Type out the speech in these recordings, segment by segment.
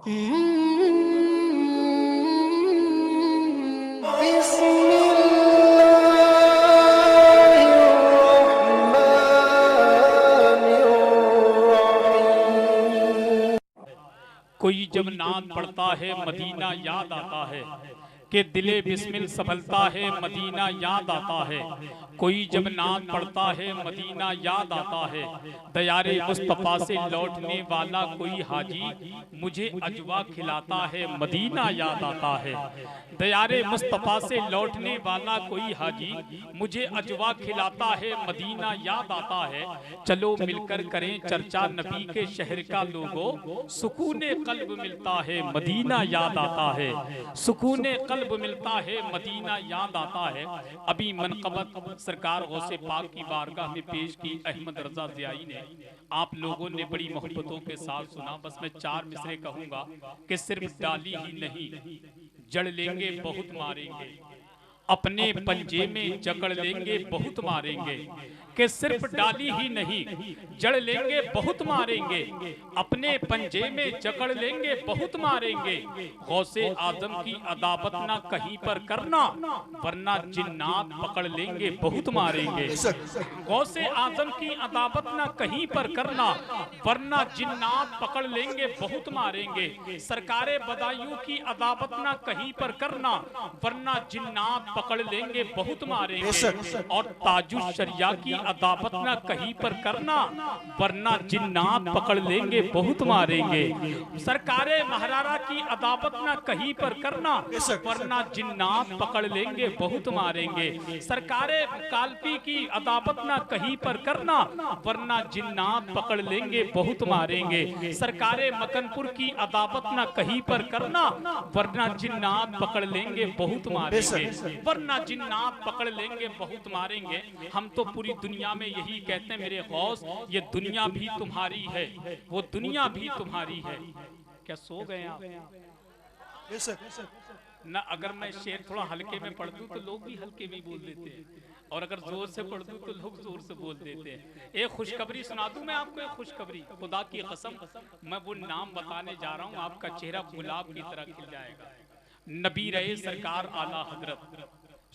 कोई जब नाम पढ़ता है मदीना याद आता है कि दिले बिस्मिल संभलता है मदीना याद आता है। कोई जब नाम पढ़ता है मदीना याद आता है। दयारे मुस्तफा से लौटने वाला कोई हाजी मुझे अजवा खिलाता है मदीना याद आता है। दयारे मुस्तफा से लौटने वाला कोई हाजी मुझे अजवा खिलाता है मदीना याद आता है। चलो मिलकर करें चर्चा नबी के शहर का लोगों, सुकूने कल्ब मिलता है मदीना याद आता है। सुकूने कल्ब मिलता है मदीना याद आता है। अभी मनकबत सरकार गौसे पाक की बारगाह में पेश की अहमद रजा ज़ियाई ने, आप लोगों ने बड़ी मोहब्बतों के साथ सुना। बस मैं 4 मिसरे कहूंगा कि सिर्फ डाली ही नहीं जड़ लेंगे बहुत मारेंगे, अपने पंजे में जकड़ लेंगे बहुत मारेंगे। कि सिर्फ डाली ही नहीं जड़ लेंगे बहुत मारेंगे, अपने पंजे में जकड़ लेंगे बहुत मारेंगे। गौसे आजम की अदावत ना कहीं पर करना, वरना जिन्नात पकड़ लेंगे बहुत मारेंगे। गौसे आजम की अदावत ना कहीं पर करना, वरना जिन्नात पकड़ लेंगे बहुत मारेंगे। सरकारे बदायूं की अदावत ना कहीं पर करना, वरना जिन्नात पकड़ लेंगे बहुत मारेंगे। और ताजुश शरिया की अदावत ना कहीं पर करना, वरना जिन्नात पकड़ लेंगे बहुत मारेंगे। सरकारे महारारा की अदावत ना कहीं पर करना, वरना जिन्नात पकड़ लेंगे बहुत मारेंगे। सरकारे कालपी की अदावत ना कहीं पर करना, वरना जिन्नात पकड़ लेंगे बहुत मारेंगे। सरकारे मकनपुर की अदावत ना कहीं पर करना, वरना जिन्नात पकड़ लेंगे बहुत मारेंगे। वरना जिन्नात पकड़ लेंगे बहुत मारेंगे। हम तो पूरी दुनिया में यही कहते हैं मेरे गौस, ये दुनिया भी तुम्हारी है, वो दुनिया भी तुम्हारी है। क्या सो गए आप? ना अगर मैं शेर थोड़ा हल्के में पढ़ दूं तो लोग भी हल्के में बोल देते हैं, और अगर जोर से पढ़ दूं तो लोग जोर से बोल देते हैं। एक खुशखबरी सुना दूं मैं आपको, एक खुशखबरी, खुदा की कसम मैं वो नाम बताने जा रहा हूं, आपका चेहरा गुलाब की तरह खिल जाएगा। नबी रहे सरकार आला हजरत,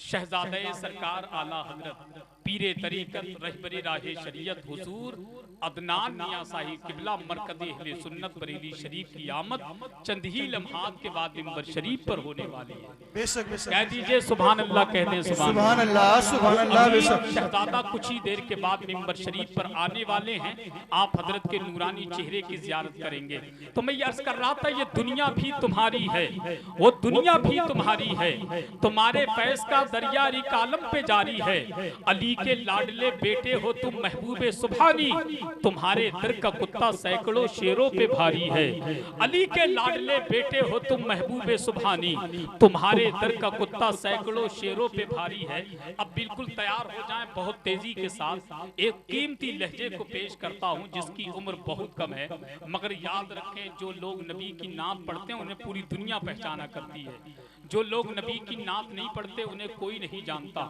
शहजादे सरकार आला हजरत, पीरे तरीकत रहबरे राहे शरीयत हुजूर अदनान मियां साहिब किबला मरकज़े अहले सुन्नत बरेली शरीफ की आमद चंद ही लम्हात के बाद मिंबर शरीफ पर होने वाली है। बेशक कह दीजिए सुभान अल्लाह, कह दें सुभान अल्लाह, सुभान अल्लाह। बेशक शहजादा कुछ ही देर के बाद मिंबर शरीफ पर आने वाले हैं, आप हजरत के नूरानी चेहरे की ज़ियारत करेंगे। तो मैं ये अर्ज कर रहा था, ये दुनिया भी तुम्हारी है, वो दुनिया भी तुम्हारी है, तुम्हारे फैज़ का दरिया रिकालम पे जारी है। अली के लाडले बेटे हो तुम महबूबे सुभानी, तुम्हारे दर का कुत्ता सैकड़ों शेरों पे भारी है। अली के लाडले बेटे हो तुम महबूबे सुभानी, तुम्हारे दर का कुत्ता सैकड़ों शेरों पे भारी है। अब बिल्कुल तैयार हो जाएं, बहुत तेजी के साथ एक कीमती लहजे को पेश करता हूं जिसकी उम्र बहुत कम है, मगर याद रखें जो लोग नबी की नात पढ़ते हैं उन्हें पूरी दुनिया पहचाना करती है। जो लोग नबी की नात नहीं पढ़ते उन्हें कोई नहीं जानता।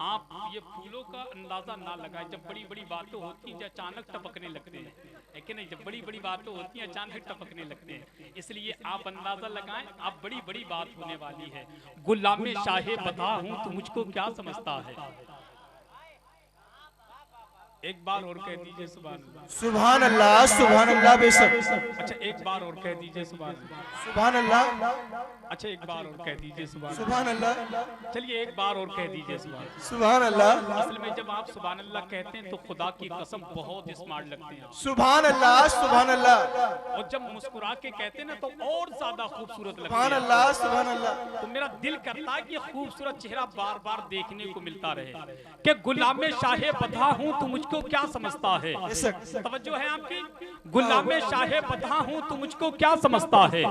आप ये फूलों का अंदाजा ना लगाएं, जब बड़ी बड़ी बातें होती हैं अचानक टपकने लगते हैं, है कि नहीं? जब बड़ी बड़ी बातें होती हैं अचानक टपकने लगते हैं, इसलिए आप अंदाजा लगाएं, आप बड़ी बड़ी बात होने वाली है। गुलामे शाहे बता हूं तो मुझको क्या समझता है। एक बार और कह दीजिए सुभान अल्लाह, सुभान अल्लाह। बेशक अच्छा एक बार और कह दीजिए सुभान अल्लाह। अच्छा एक बार और कह दीजिए सुभान अल्लाह। चलिए एक बार और कह दीजिए सुभान अल्लाह। असल में जब आप सुभान अल्लाह कहते हैं तो खुदा की कसम बहुत स्मार्ट लगते हैं। सुभान अल्लाह, सुभान अल्लाह। और जब मुस्कुरा के कहते हैं ना तो और ज्यादा खूबसूरत लगता है। सुभान अल्लाह, सुभान अल्लाह। तो मेरा दिल करता है कि खूबसूरत चेहरा बार बार देखने को मिलता रहे कि गुलामे शाहे बता हूं तो मुझको क्या समझता है। तवज्जो है आपकी? गुलामे शाहे बता हूं तो मुझको क्या समझता है।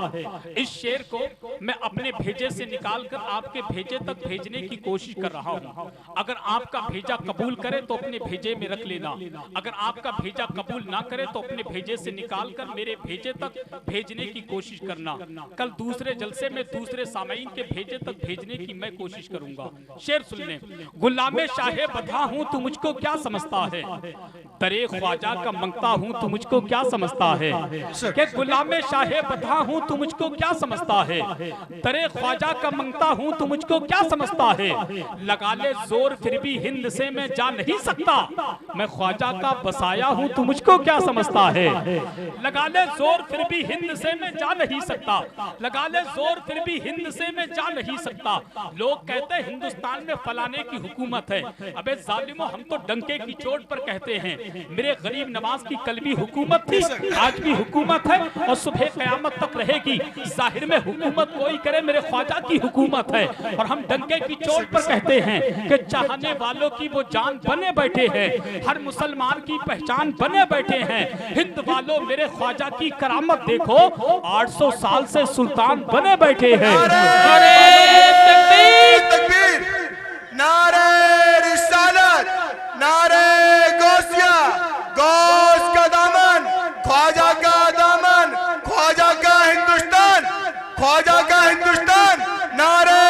इस शेर को मैं अपने भेजे से निकालकर आपके भेजे तक भेजने की कोशिश कर रहा हूं। अगर आपका भेजा कबूल करे तो अपने भेजे में रख लेना, अगर आपका भेजा कबूल ना करे तो अपने भेजे से निकालकर मेरे भेजे तक भेजने की कोशिश करना। कल दूसरे जलसे में दूसरे सामईन के भेजे तक भेजने की मैं कोशिश करूंगा। शेर सुन लें। गुलामे शाहे बता हूं तो मुझको क्या समझता है, दरे ख्वाजा का मंगता हूँ तू मुझको क्या समझता है, कि गुलामे शाहे बता हूँ तू मुझको क्या समझता है, दरे ख्वाजा का मंगता हूँ तू मुझको क्या समझता है, लगा ले जोर फिर भी हिंद से मैं जा नहीं सकता, मैं ख्वाजा का बसाया हूँ तू मुझको क्या समझता है, लगा ले जोर फिर भी हिंद से मैं जा नहीं सकता, लगा ले जोर फिर भी हिंद से मैं जा नहीं सकता। लोग कहते हैं हिंदुस्तान में फलाने की हुकूमत है, अबे जालिमो हम तो डंके की चोट पर कहते हैं, मेरे गरीब नवाज की कल भी हुकूमत थी, आज भी हुकूमत है और सुबह कयामत तक रहेगी। जाहिर में हुकूमत कोई करे, मेरे ख्वाजा की हुकूमत है और हम डंके की चोट पर कहते हैं कि चाहने वालों की वो जान बने बैठे हैं, हर मुसलमान की पहचान बने बैठे हैं। हिंद वालों मेरे ख्वाजा की करामत देखो, 800 साल से सुल्तान बने बैठे हैं। तकबीर, नारे रिसालत, नारे गौसिया, गौस का दामन, ख्वाजा का दामन, ख्वाजा का हिंदुस्तान, ख्वाजा का हिंदुस्तान, नारे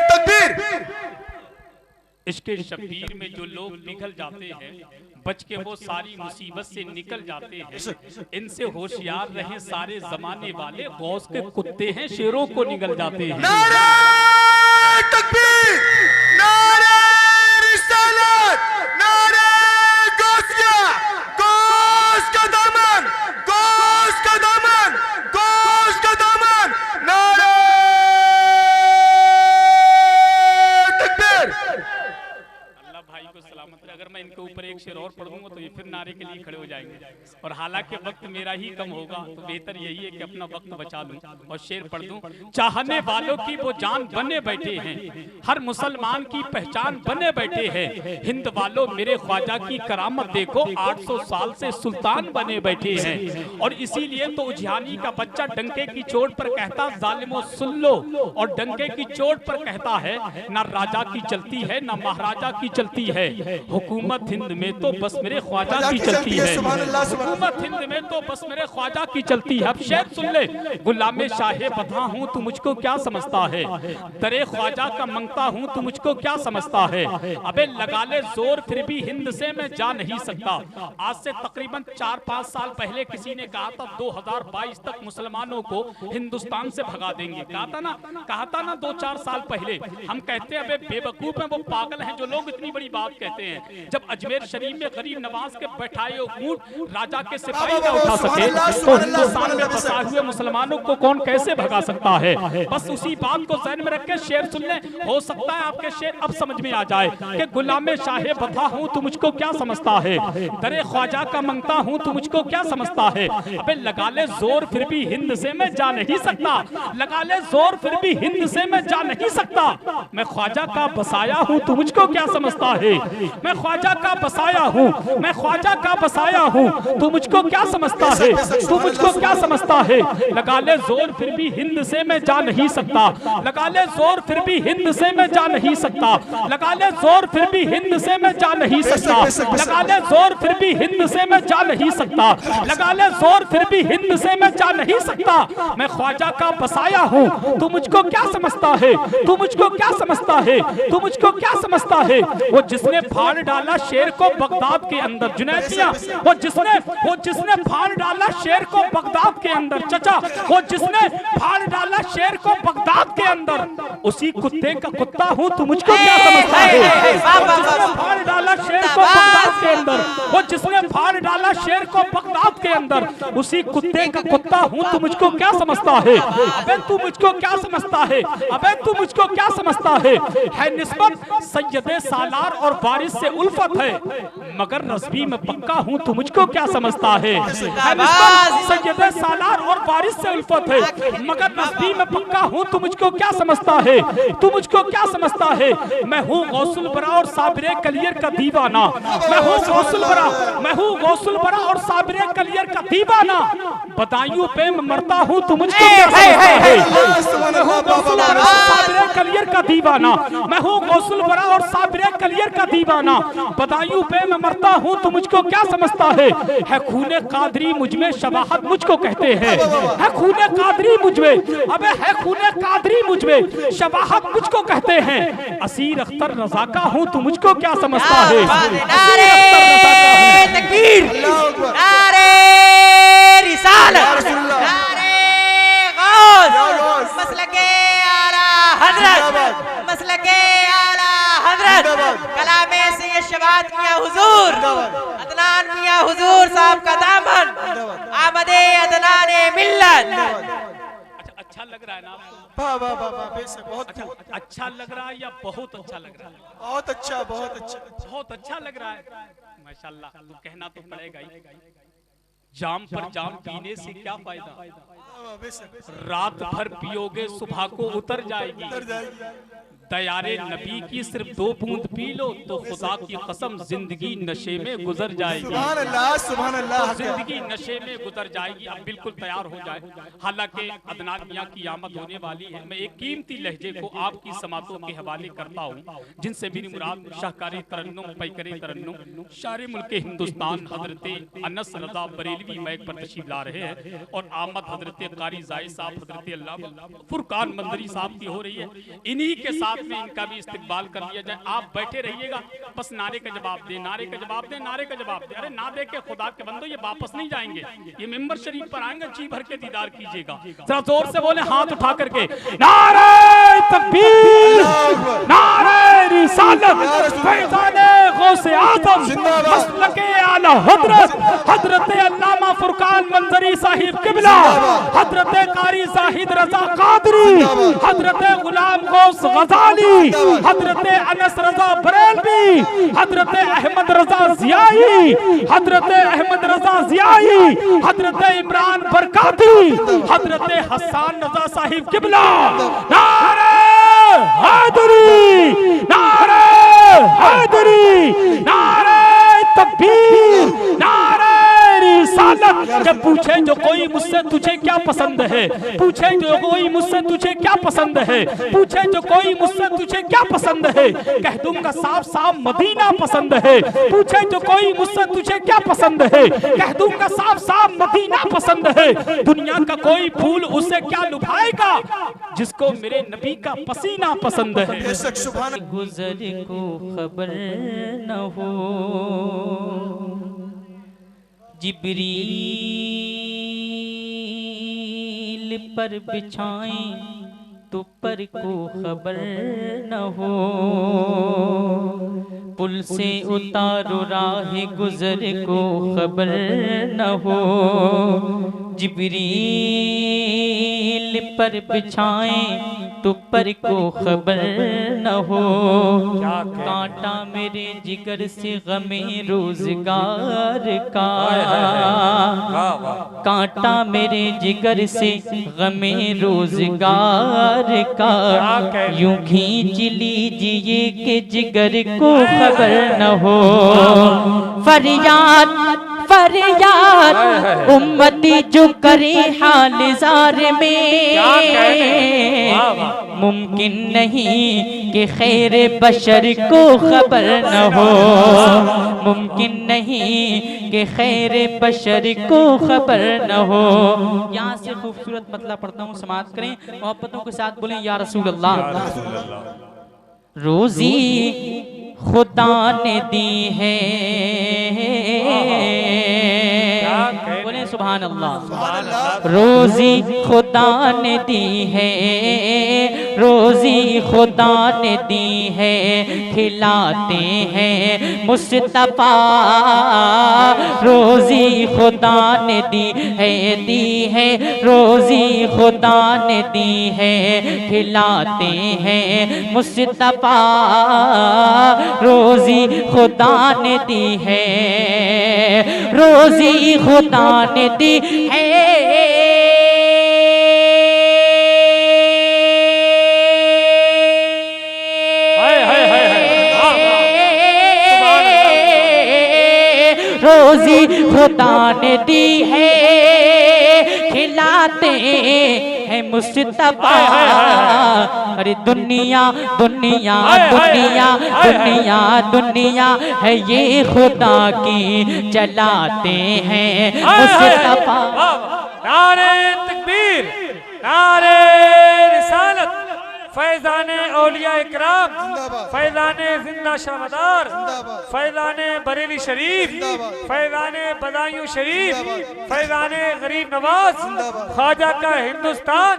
तकबीर। इश्क़े शबीर में जो लोग पिघल जाते हैं, बच के वो सारी मुसीबत से निकल जाते हैं। इनसे होशियार रहे सारे जमाने वाले, गौस के कुत्ते हैं शेरों को निगल जाते हैं। नारे तकबीर, नारे रिसालत, नारे गौसिया, गौस का दामन, गौस का दामन, गौस का दामन, नारे तकबीर। अल्लाह भाई को सलामत रहे। अगर मैं इनके ऊपर एक शेर और पढ़ दूंगा तो ये फिर नारे के लिए खड़े हो जाएंगे, और हालांकि वक्त मेरा ही कम होगा, तो बेहतर यही है कि अपना वक्त बचा लूं और शेर पढ़ दूं। चाहने वालों की वो जान बने बैठे हैं, हर मुसलमान की पहचान बने बैठे हैं। हिंद वालों मेरे ख्वाजा की करामत देखो, 800 साल से सुल्तान बने बैठे हैं। और इसीलिए तो उजियानी का बच्चा डंके की चोट पर कहता जालिमो सुन लो, और डंके की चोट पर कहता है ना राजा की चलती है ना महाराजा की चलती है, हुकूमत हिंद में तो बस मेरे ख्वाजा की चलती है, हुकूमत हिंद में तो बस मेरे ख्वाजा की चलती है। अब शेर सुन ले, गुलामे शाहे बता हूँ तू मुझको क्या समझता है, दरे ख्वाजा का मंगता हूँ तू मुझको क्या समझता है, अबे लगा ले जोर फिर भी हिंद से मैं जा नहीं सकता। आज से तकरीबन 4-5 साल पहले किसी ने कहा था 2022 तक मुसलमानों को हिंदुस्तान से भगा देंगे, कहा था ना 2-4 साल पहले। हम कहते हैं अबे बेवकूफ है, वो पागल हैं जो लोग इतनी बड़ी बात कहते हैं। जब अजमेर शरीफ में गरीब नवाज के बैठाए ऊंट राजा के सिपाही ना उठा सके, तो हिंदुस्तान में फंसा हुए मुसलमानों को कौन कैसे भगा सकता है। बस उसी बात को ज़हन में रख के शेर सुन ले, हो सकता है आपके शेर अब समझ में आ जाए कि गुलामे शाहे बता हूँ तू मुझको क्या समझता है, दरे ख्वाजा का मंगता हूँ तू मुझको क्या समझता है, अबे लगा ले जोर फिर भी हिंद से मैं जा नहीं सकता, लगा ले जोर फिर भी हिंद से मैं जा नहीं सकता, मैं ख्वाजा का बसाया हूँ तू मुझको क्या समझता है, मैं ख्वाजा का बसाया हूँ, मैं ख्वाजा का बसाया हूँ तू मुझको क्या समझता है, तू मुझको क्या समझता है, लगा ले जोर फिर भी हिंद से मैं जा नहीं सकता, लगा ले जोर फिर भी हिंद से मैं जा नहीं सकता, लगा ले जोर फिर भी हिंद से मैं जा नहीं सकता, लगा ले जोर फिर भी हिंद से मैं जा नहीं सकता, लगा ले जोर फिर भी हिंद से मैं जा नहीं सकता, मैं ख्वाजा का बसाया हूँ तू मुझको क्या समझता है, तू मुझको क्या समझता है, तू मुझको क्या समझता है। वो जिसने फाड़ डाला शेर को बगदाद के अंदर, जुनैद मियां, वो जिसने फाड़ डाला शेर को बगदाद के अंदर, चचा वो जिसने फाड़ डाला शेर को बगदाद के अंदर, उसी कुत्ते का कुत्ता हूँ तू मुझको क्या समझता है। जिसने फाड़ डाला शेर को बगदाद के अंदर, वो जिसने फाड़ डाला शेर को बगदाद के अंदर, उसी कुत्ते का कुत्ता हूँ तू मुझको क्या समझता है। अबे तू मुझको क्या समझता है, अबे तू मुझको क्या समझता है निस्बत सैयदे सालार और बारिश से उल्फत है, मगर नस्बी में पक्का हूँ तू मुझको क्या समझता है निस्बत सैयदे सालार और बारिश से उल्फत है, मगर नस्बी में पक्का हूँ तू मुझको क्या समझता है, तू मुझको क्या समझता है। मैं हूँ गौसुल बरा और साबिरे कलियर का दीवाना, मैं हूँ गौसुल बरा, मैं हूँ गौसुल बरा और साबिरे कलियर का दीवाना, बदायूं पे मरता हूँ तू मुझको क्या समझता है। मैं हूँ गौसुल बरा और साबिरे कलियर का दीवाना, मैं हूँ गौसुल बरा और साबिरे कलियर का दीवाना, बदायूं पे मैं मरता हूँ तू मुझको क्या समझता है खूने कादरी मुझ में शबाहत मुझको कहते हैं, है खूने कादरी मुझमें, अबे है खूने कादरी मुझमें, शबाहत मुझको कहते हैं, असीर अख्तर रजा का हूँ, तू मुझको क्या समझता है? नारे तकबीर, नारे रिसालत, नारे गौस, मसलके आला हजरत, मसलके आला हजरत, कलामे सैयद शबात मियां हुजूर, अदनान मियां हुजूर साहब का दामन, आमदे अदनान मिल्लत। अच्छा लग रहा है ना आपको? वाह वाह वाह वाह, बेशक बहुत अच्छा लग रहा है या बहुत अच्छा लग रहा है? बहुत अच्छा, बहुत अच्छा, बहुत अच्छा लग रहा है, माशाल्लाह। तो कहना तो पड़ेगा ही, जाम पर जाम पीने से क्या फायदा, रात भर पियोगे सुबह को उतर जाएगी। दयारे नबी की सिर्फ 2 बूंद पी लो तो खुदा की कसम जिंदगी नशे में गुजर जाएगी। सुभान अल्लाह, सुभान अल्लाह। तो जिंदगी नशे में गुजर जाएगी। अब बिल्कुल तैयार हो जाए, हालांकि अदनान मियां की आमद होने वाली है। मैं एक कीमती लहजे को आपकी समातों के हवाले करता हूँ, जिनसे मेरी मुराद शाहकारी तरन्नुम, पैकरे तरन्नुम, शारे मुल्क हिंदुस्तान हजरत अनस रजा बरेलवी मैक पर तशरीफ ला रहे हैं, और आमद हजरत कारी जायद साहब, हजरत अल्लामा फुरकान मंजरी साहब की हो रही है। इन्हीं के साथ में इनका भी इस्तकबाल कर लिया जाए। आप बैठे रहिएगा, बस नारे का जवाब दे, नारे का जवाब दे, नारे का जवाब दे। अरे ना दे के खुदा के बंदो, ये वापस नहीं जाएंगे, ये मेंबर शरीफ पर आएंगे, जी भर के दीदार कीजिएगा। जरा जोर से बोले, हाथ उठा करके, नारे तकबीर, नारे रिसालत, फैज़ाने गौसे आज़म, मसलके आला हज़रत, हज़रत अल्लामा फुरकान मंजरी साहिब किबला, हज़रत कारी ज़ाहिद रज़ा कादरी, हज़रत गुलाम गौस गज़ाली, हज़रत अनस रज़ा बरेलवी, हज़रत अहमद रज़ा ज़ियाई, हज़रत अहमद रज़ा ज़ियाई, हज़रत इमरान बरकाती, हज़रत हसन रज़ा साहिब किबला। नारे हैदरी, नारे हैदरी, नारे तकबीर, नारे रिसालत। जब पूछे जो कोई मुझसे तुझे क्या पसंद है, पूछे जो कोई मुझसे तुझे क्या पसंद है, पूछे जो कोई मुझसे तुझे क्या पसंद है, कह दूंगा साफ साफ मदीना पसंद है। पूछे जो कोई मुझसे तुझे क्या पसंद है, कह दूंगा साफ साफ मदीना पसंद है। दुनिया का कोई फूल उसे क्या लुभाएगा, जिसको मेरे नबी का पसीना पसंद है। गुजर को खबर न हो, जिब्रील पर बिछाएं तो पर को खबर न हो, पुल से उतारो राह गुजर को खबर न हो, जिब्रील पर बिछाएं तो पर को खबर न हो। कांटा मेरे जिगर से गमे रोजगार का, कांटा मेरे जिगर से गमे रोजगार का, यूं खींच लीजिए कि जिगर को खबर न हो। फरियाद फरियाद उम्मती जो करे हाल जार में, मुमकिन नहीं कि खैर बशर को खबर न हो, मुमकिन नहीं कि खैर बशर को खबर न हो। यहाँ से खूबसूरत मतलब पढ़ता हूँ, समाप्त करें, मोहब्बतों के साथ बोलें या रसूल अल्लाह। रोजी खुदा ने दी है, बोले सुभान अल्लाह। रोजी खुदा ने दी है, रोजी खुदा ने दी है, खिलाते हैं मुस्तफा। रोजी खुदा ने दी है, रोजी खुदा ने दी है, खिलाते हैं मुस्तफा। रोजी खुदा ने दी है, रोजी खुदा ने दी है। रोजी खुदा ने दी है, खिलाते हैं मुस्तफा। अरे दुनिया दुनिया दुनिया दुनिया दुनिया है ये खुदा की, चलाते हैं मुस्तफा। नारे तकबीर, नारे रिसालत, फैजाने औलिया इकराम, फैजाने जिंदा शाहदार, फैजाने बरेली शरीफ, फैजाने बदायूं शरीफ, फैजाने गरीब नवाज, ख्वाजा का हिंदुस्तान,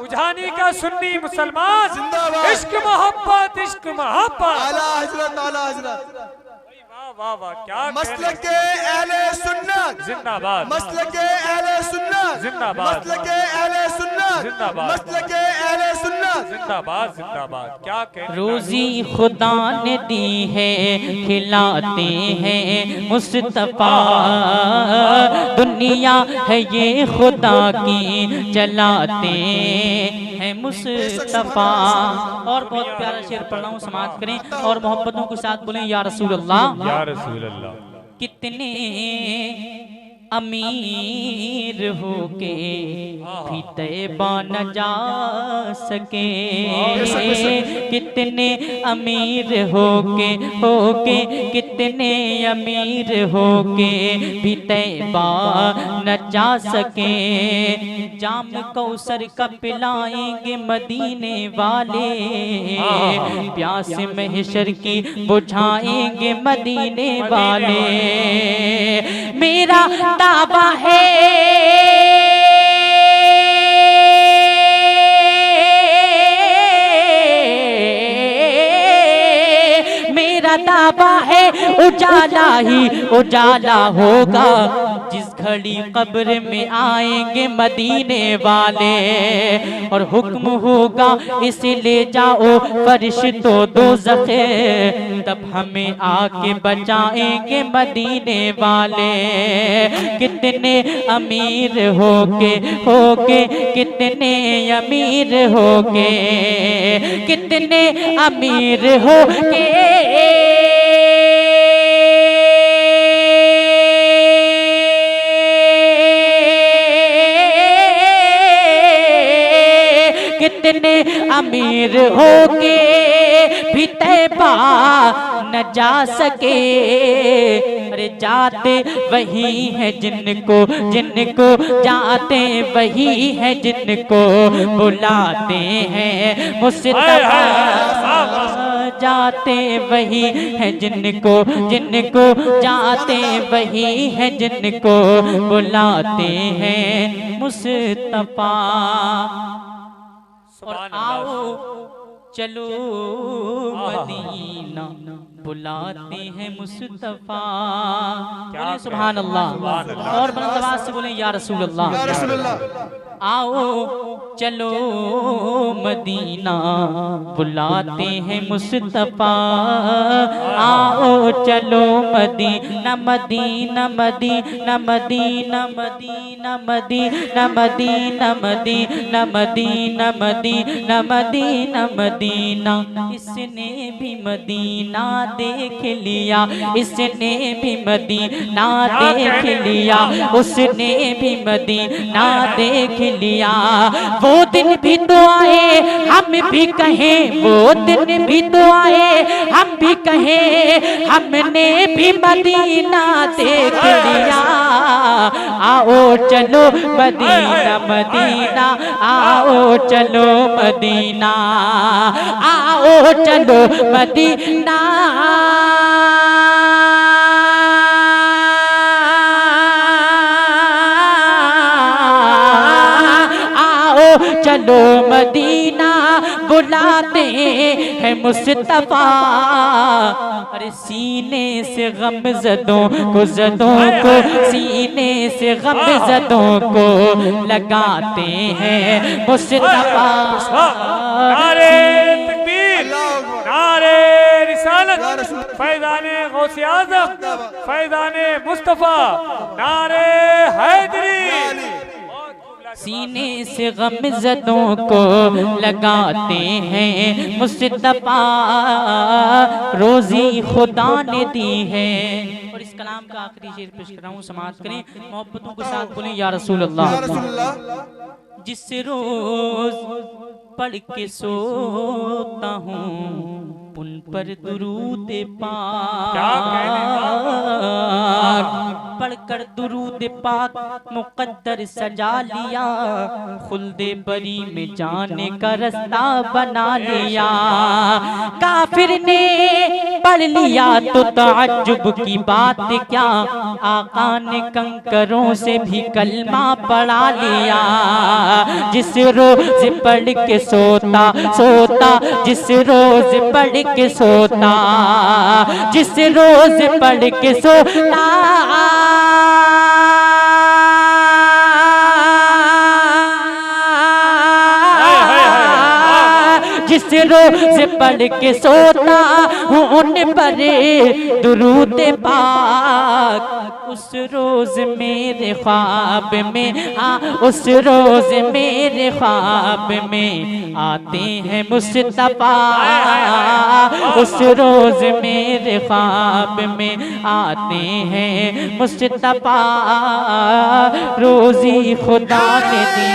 उजानी का सुन्नी मुसलमान, इश्क मोहब्बत, इश्क मोहब्बत। आला हजरत, आला हजरत। वाह वाह, क्या मसलक के अहले सुन्नत जिंदाबाद, मसलक के अहले सुन्नत जिंदाबाद, मसलक के अहले सुन्नत जिंदाबाद, मसलक के अहले सुन्नत जिंदाबाद, जिंदाबाद। क्या कहने रोजी खुदा ने दी है, खिलाते हैं मुस्तफा, दुनिया है ये खुदा की, चलाते हैं मुस्तफा। और बहुत प्यारा शेर पढ़ रहा हूँ, समाप्त करें और मोहब्बतों के साथ बोलें या रसूल अल्लाह, या रसूल अल्लाह। कितने अमीर हो के भी तैबा न जा सके, कितने अमीर हो के कितने अमीर हो के भी तैबा न जा सके, जाम कौसर का पिलाएंगे मदीने वाले, प्यास महशर की बुझाएंगे मदीने वाले। मेरा दावा है मेरा दावा है उजाला ही उजाला होगा, जिस घड़ी कब्र में आएंगे मदीने वाले, और हुक्म होगा इसे ले जाओ फरिश्तो दोज़खे, तब हमें आके बचाएंगे मदीने वाले। कितने अमीर होके कितने अमीर होके कितने अमीर होके कितने अमीर होके भी तैबा न जा सके, अरे जाते वही है जिनको जाते वही है जिनको बुलाते हैं मुस्तफा, जाते वही है जिनको जाते वही है जिनको बुलाते हैं मुस्तफा। और आओ चलो मदीना बुलाते हैं मुस्तफा, बोले सुभान अल्लाह। और बुलंद आवाज से बोले या रसूल अल्लाह, या रसूल अल्लाह। आओ चलो मदीना बुलाते हैं मुस्तफा, आओ चलो मदीना मदीना मदीना मदीना मदीना मदीना मदीना मदीना मदीना मदीना मदीना मदीना। इसने भी मदीना देख लिया, इसने भी मदीना देख लिया, उसने भी मदीना देख लिया। वो दिन भी तो आए हम भी कहें, वो दिन भी तो आए हम भी कहें, हमने भी मदीना देख लिया। आओ चलो मदीना मदीना, आओ चलो मदीना, आओ चलो मदीना। चलो मदीना बुलाते हैं मुस्तफा, अरे सीने से गमज़दों को सीने से गमज़दों को लगाते हैं मुस्तफा। नारे तकबीर, नारे रिसालत, फैज़ाने गौसे आज़म, फैज़ाने मुस्तफा, नारे हैदरी। सीने से गमज़दों को लगाते हैं मुस्तफा, रोजी खुदा ने दी है। और इस कलाम का आखिरी शेर पेश कर रहा हूँ, समाप्त करें मोहब्बतों के साथ बोलें या रसूल अल्लाह। या रसूल अल्लाह। जिस रोज पढ़ के सोता हूँ उन पर दुरूद क्या कहने पाक पढ़कर दुरूद पाक मुकद्दर सजा लिया, खुल्दे बरी में जाने का रास्ता बना लिया। काफिर ने पढ़ लिया तो ताज्जुब की बात क्या, आका ने कंकरों से भी कलमा पढ़ा लिया। जिस रोज पढ़ के सोता सोता, जिस रोज पढ़ के सोता, जिस रोज पढ़ के सोता, जिस रोज पढ़ के सोता हूँ उन पर दुरूद पाक, उस रोज मेरे ख्वाब में उस रोज मेरे ख्वाब में आते हैं मुस्तफा, उस रोज मेरे ख्वाब में आते हैं मुस्तफा, रोजी खुदा ने दी।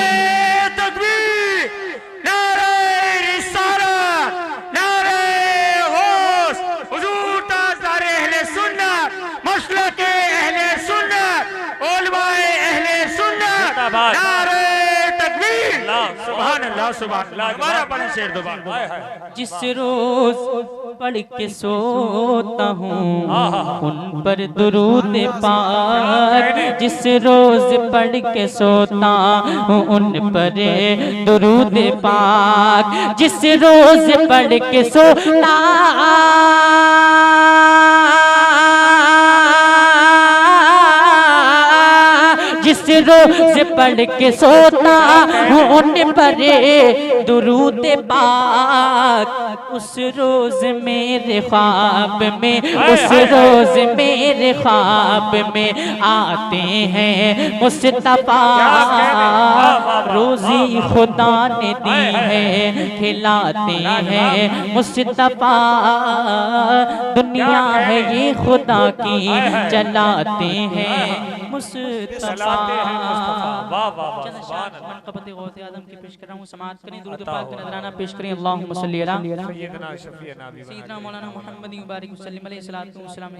जिस रोज पढ़ के सोता हूँ उन पर दुरूद पाक, जिस रोज पढ़ के सोता हूँ उन पर दुरूद पाक, जिस रोज पढ़ के सोता जिस रोज पढ़ के सोता हूँ उन पर दुरूद पाक, उस रोज मेरे ख्वाब में उस रोज मेरे ख्वाब में आते हैं मुस्तफा, रोजी खुदा ने दी है खिलाते हैं मुस्तफा, दुनिया है ये खुदा की चलाते हैं मुस्तफा। मनक़बत गौसे आज़म की पेश कर रहा हूँ, समाअत करें, दुरूद पाक का नज़राना पेश करें। अल्लाहुम्मा सल्ली अला सय्यदना मौलाना मुहम्मद व बारिक वसल्लिम अलैहि सल्लल्लाहु अलैहि वसल्लम।